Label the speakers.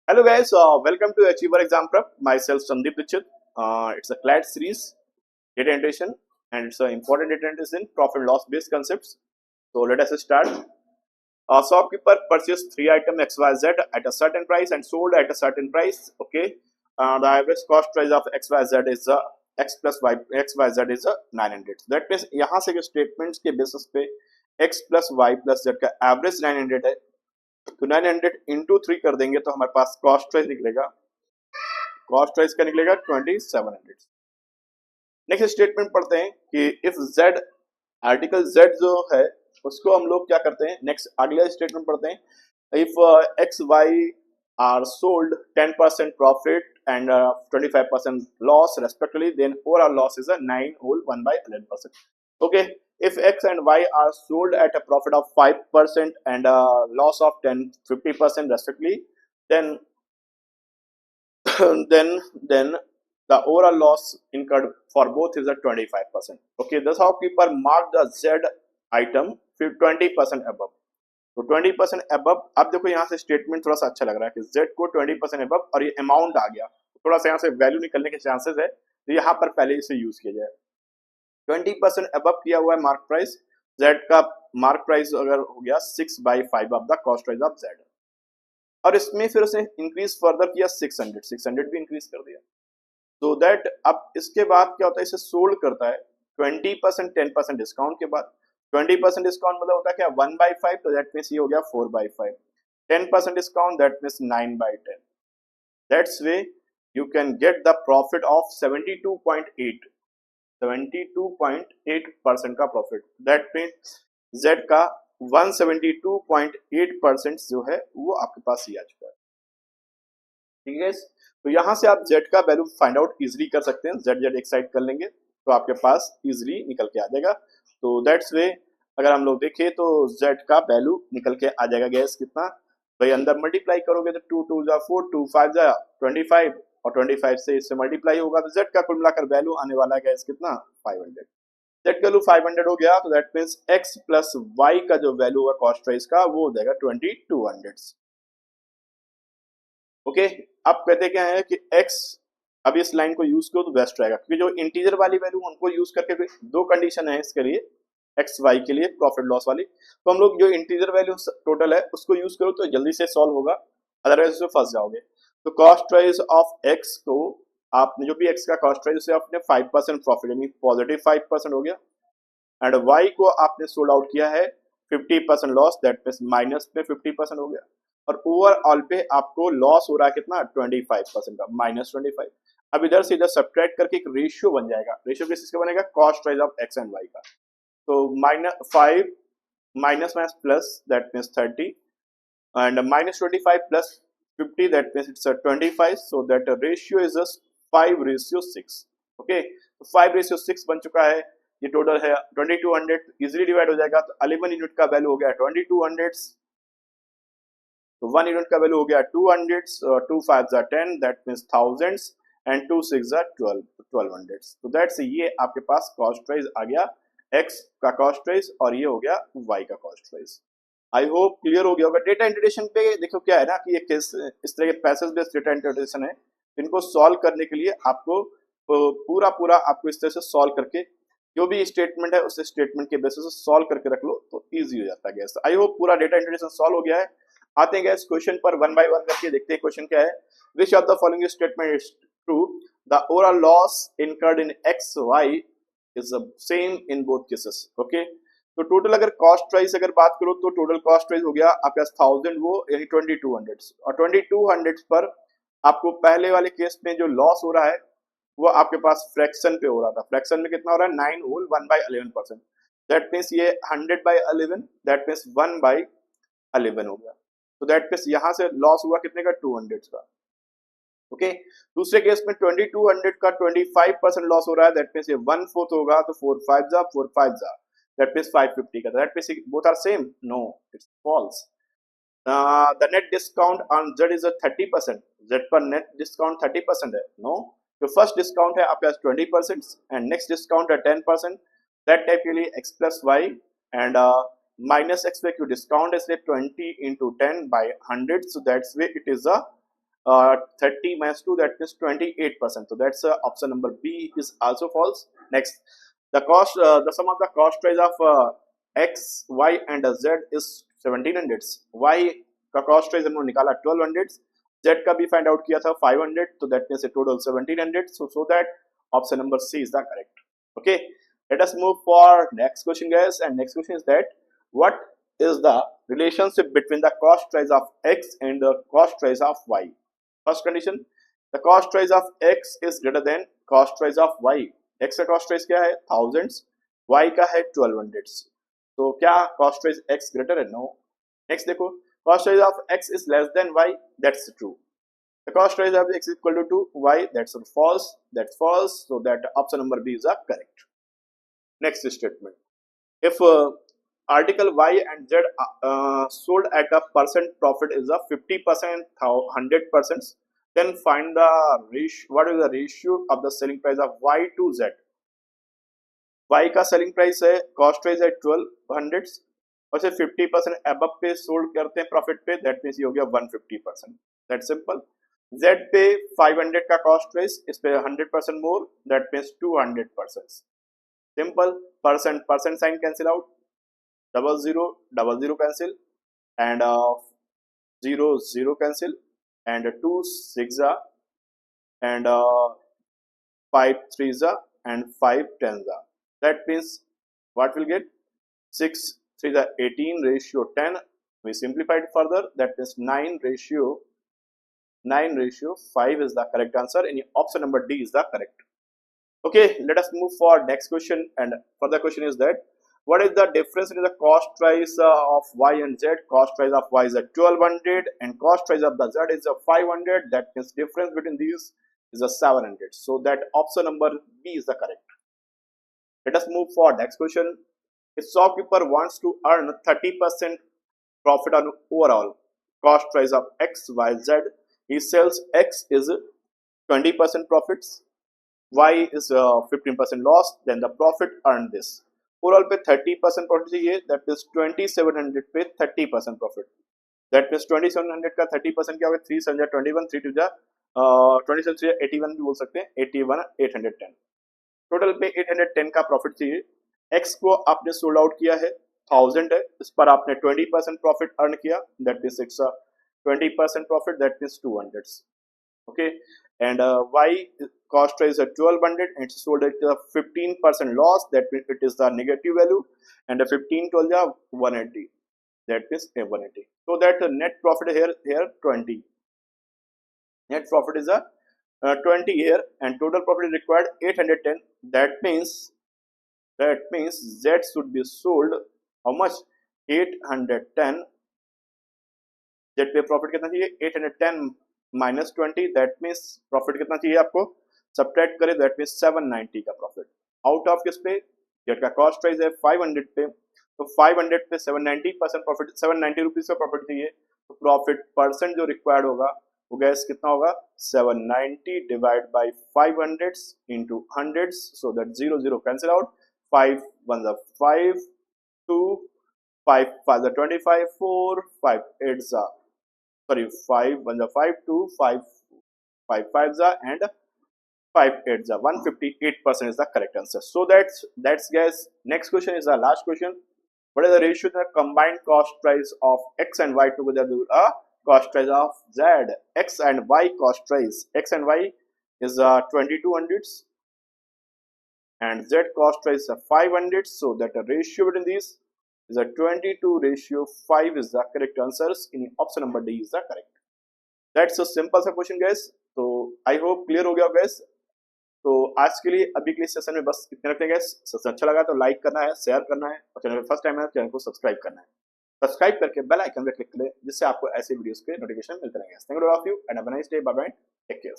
Speaker 1: Hello guys, welcome to Achiever Exam Prep. Myself Sandeep Dixit. It's a CLAD series, data integration, and it's an important data integration, profit and loss based concepts. So let us start. A shopkeeper purchased three items XYZ at a certain price and sold at a certain price. Okay, the average cost price of XYZ is X plus Y XYZ is 900. That means यहाँ से statements के basis पे X plus Y plus Z का average 900 है. तो 900 into 3 कर देंगे तो हमारे पास कॉस्ट प्राइस निकलेगा. कॉस्ट प्राइस का निकलेगा 2700. नेक्स्ट स्टेटमेंट पढ़ते हैं कि इफ Z आर्टिकल Z जो है उसको हम लोग क्या करते हैं. नेक्स्ट अगला स्टेटमेंट पढ़ते हैं. If X Y are sold 10% profit and 25% loss respectively, then overall loss is a 9 whole 1 by 11%. Okay, if x and y are sold at a profit of 5% and a loss of 50% respectively, then then the overall loss incurred for both is a 25%. Okay, the shopkeeper marked the Z item 20% above. तो 20% above. अब देखो यहाँ से statement थोड़ा सा अच्छा लग रहा है कि Z को 20% above और ये अमाउंट आ गया, थोड़ा सा यहाँ से वैल्यू निकलने के चांसेस है, तो यहाँ पर पहले इसे यूज किया जाए. 20% above किया हुआ है मार्क प्राइस. Z का मार्क प्राइस अगर हो गया 6/5 of the cost price of Z, और इसमें फिर उसे इंक्रीज फर्दर किया 600 भी इंक्रीज कर दिया. तो दैट अब इसके बाद क्या होता है, इसे सोल्ड करता है 20% 10% डिस्काउंट के बाद. 20% डिस्काउंट मतलब होता है क्या 1/5, तो दैट मीन्स ये हो गया 4/5. 10% discount that means 9/10. That's way you can get the profit of 72.8% का प्रॉफिट. दैट मीन्स Z का 172.8% जो है वो आपके पास ही आ चुका है. ठीक है, तो यहाँ से आप Z का वैल्यू फाइंड आउट इजिली कर सकते हैं. Z एक साइड कर लेंगे तो आपके पास इजिली निकल के आ जाएगा. तो दैट्स वे अगर हम लोग देखें तो Z का वैल्यू निकल के आ जाएगा. गैस कितना भाई, अंदर मल्टीप्लाई करोगे तो 2 2 जा 4, 2 5 जा 25, और 25 से इससे मल्टीप्लाई होगा तो Z का कुल मिलाकर वैल्यू आने वाला है गैस कितना 500. Z का वैल्यू 500 हो गया तो that means X plus Y का जो वैल्यू होगा कॉस्ट प्राइस का वो हो जाएगा 2200. ओके, अब कहते क्या है कि X, अब इस लाइन को यूज करो तो बेस्ट रहेगा, क्योंकि जो इंटीजर वाली वैल्यू उनको यूज करके दो कंडीशन है इसके लिए, एक्स वाई के लिए प्रॉफिट लॉस वाली. तो हम लोग जो इंटीजर वैल्यू टोटल है उसको यूज करो तो जल्दी से सॉल्व होगा, अदरवाइज उसमें फंस जाओगे. तो कॉस्ट प्राइस ऑफ एक्स को आपने जो भी एक्स का कॉस्ट प्राइस उसे आपने 5% प्रॉफिट यानी पॉजिटिव 5% हो गया, एंड वाई को आपने सोल्ड आउट किया है 50% लॉस, दैट मीन्स माइनस में 50% हो गया, और ओवरऑल पे आपको लॉस हो रहा है कितना 25% का -25. अब इधर से इधर सब्ट्रैक्ट करके एक रेशियो बन जाएगा. रेशियो किस का बनेगा, cost price of X and Y का. तो -5 minus plus that means 30, and -25 plus 50 that means it's a 25, so that ratio is just 5:6. okay, तो 5:6 बन चुका है. ये टोटल है 2200, इजीली डिवाइड हो जाएगा. तो 11 यूनिट का वैल्यू हो गया 2200, तो 1 यूनिट का वैल्यू हो गया 200, 2 5 10 दैट मीन्स थाउजेंड्स, एंड 2 6 1200. तो दैट्स ये आपके पास कॉस्ट प्राइस आ गया एक्स का कॉस्ट प्राइस, और ये हो गया वाई का cost price. I hope clear हो गया होगा. डेटा इंटीग्रेशन पे देखो क्या है ना कि ये इस तरह के पैसेज बेस्ड डेटा इंटीग्रेशन है, इनको सॉल्व करने के लिए आपको पूरा आपको इस तरह से सॉल्व करके जो भी स्टेटमेंट है उस स्टेटमेंट के बेसिस से सॉल्व करके रख लो तो इजी हो जाता है गैस. आई होप पूरा डेटा इंटीग्रेशन सॉल्व हो गया है. आते हैं गैस क्वेश्चन पर वन बाय वन करके देखते हैं क्वेश्चन क्या है. Which of the following statement is true, the overall loss incurred in X Y is same in both cases. Okay, तो टोटल अगर कॉस्ट प्राइस अगर बात करो तो टोटल कॉस्ट प्राइस हो गया आपके पास 1000 वो यानी 2200, और 2200 पर आपको पहले वाले केस में जो लॉस हो रहा है वो आपके पास फ्रैक्शन पे हो रहा था. फ्रैक्शन में कितना हो रहा है 9 होल 1/11%. दैट मीन्स ये 100/11 दैट मीन्स 1/11 हो गया. तो दैट मीन्स यहाँ से लॉस हुआ कितने का 200 का. ओके, दूसरे केस में 2200 का 25% लॉस हो रहा है, दैट मीन्स ये 1/4 होगा, तो 4 5 जा 4 5 जा that means 550 का. that means both are same. No, it's false. The net discount on Z is a 30%. Z पर net discount 30% है. No, तो first discount है आपके पास 20% and next discount है 10%. that टाइप के लिए x plus y and minus x पे क्यों डिस्काउंट है इसलिए 20 into 10 by 100, so that's way it is a 30 minus 2, that means 28%. So that's option number B is also false. Next, the sum of the cost price of x, y and z is 1700. y का cost price हमने निकाला 1200, z का भी find out किया था 500, so that means a total 1700. So that option number C is the correct. Okay, let us move for next question, guys. And next question is that what is the relationship between the cost price of x and the cost price of y? First condition, the cost price of x is greater than cost price of y. x का cost price क्या है? thousands, y का है 1200. तो क्या cost price x greater है? No. Next देखो, cost price of x is less than y. That's true. The cost price of x is equal to y. That's false. That's false. So that option number B is correct. Next statement. If article Y and Z sold at a percent profit is a 50%, 100%, then find the ratio. What is the ratio of the selling price of Y to Z? Y का selling price है, cost price है 1200 और से 50% above पे sold करते हैं profit पे, that means ये हो गया 150%. That's simple. Z पे 500 का cost price, इस पे 100% more, that means 200%. Simple. Percent sign cancel out, double zero cancel, and 0 cancel, and 2 6 and 5 3 and 5 10. That means what will get? 6 3 18 ratio 10. We simplified further, that means 9 ratio 5 is the correct answer, and option number D is the correct. Okay, let us move for next question. And further question is that what is the difference in the cost price of y and z? Cost price of y is 1200 and cost price of the z is 500. That means difference between these is 700. So that option number B is the correct. Let us move for next question. A shopkeeper wants to earn 30% profit on overall cost price of x, y, z. He sells x is 20% profits, y is 15% loss, then the profit earned this. Overall पे 30% profit चाहिए, that is 2700 पे 30% profit. That means 2700 का 30% क्या होगा? 321, 3 2 27 81 भी बोल सकते हैं, 81 810. टोटल पे 810 का प्रॉफिट चाहिए. x को आपने सोल्ड आउट किया है, 1000 है, इस पर आपने 20% प्रॉफिट अर्न किया, that means it's 20% profit, that means 200. Okay, and y cost price at 1200 and it's sold at 15% loss, that means it is the negative value, and the 15 12 180, that is 180. So that net profit here 20. Net profit is 20 here, and total profit is required 810. That means Z should be sold how much? 810. Z पे profit कितना चाहिए? 810 minus 20, that means profit कितना चाहिए आपको? Subtract करें, that means 790 का profit. Out of किस पे? जेट का कॉस्ट प्राइस है 500 पे, तो 500 पे 790% प्रॉफिट, 790 रुपीज का प्रॉफिट चाहिए, तो प्रॉफिट परसेंट जो रिक्वायर्ड होगा वो गैस कितना होगा? 790 divide by 500 into 100, so that 0 cancel out. 5 1 5, 2 5 5 25, 4 5 8 5 1 5 2 5 5 5 and 5 8 158% is the correct answer. So that's guys. Next question is the last question. What is the ratio of the combined cost price of x and y together to a cost price of z? X and y cost price, x and y is 2200 and z cost price is 500. So that the ratio between these is 22:5 is the correct answers. In option number D is the correct. That's a simple सा question guys. तो I hope clear हो गया guys. तो आज के लिए अभी के लिए सेशन में बस इतना रखते हैं guys. सेशन अच्छा लगा तो लाइक करना है, शेयर करना है, और चैनल पे फर्स्ट टाइम है चैनल को सब्सक्राइब करना है. सब्सक्राइब करके बेल आइकन पे क्लिक करें जिससे आपको ऐसे वीडियोस के नोटिफिकेशन मिलते रहेंगे. Thank you all of you and have a nice day. Bye bye. Take care.